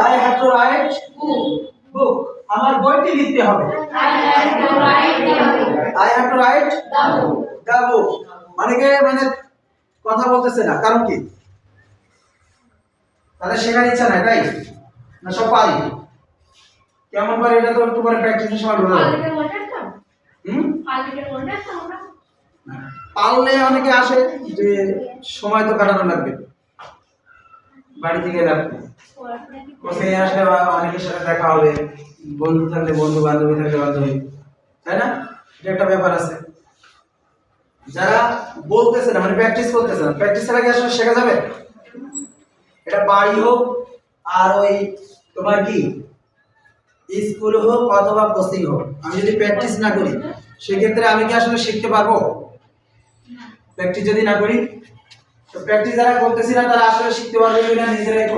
I have to write book. আমার বইটি লিখতে হবে। I have to write the book. মানে কথা বলতেছে না, কারণ কি? তাহলে শেখার ইচ্ছা নাই, তাই না? সব পারি কেমন পারি এটা তো একটু পরে প্র্যাকটিসের সময় বোঝা যাবে। পারলে অনেকে আসে যে সময় তো কাটানো লাগবে, বাড়ি থেকে রাখবে, কোথায় আসলে অনেকের সাথে দেখা হবে, বন্ধু থাকলে বন্ধু, বান্ধবী থাকলে বান্ধবী, তাই না? এটা একটা ব্যাপার আছে। যারা বলতেছে না, মানে প্র্যাকটিস করতেছে না, প্র্যাকটিসের আগে আসলে শেখা যাবে? এটা বাড়ি হোক আর ওই তোমার কি স্কুল হোক অথবা কোচিং হোক, আমি যদি প্র্যাকটিস না করি সেক্ষেত্রে আমি কি আসলে শিখতে পারবো? প্র্যাকটিস যদি না করি, তো প্র্যাকটিস যারা করতেছি না তারা আসলে শিখতে পারবে কিনা নিজেরা একটু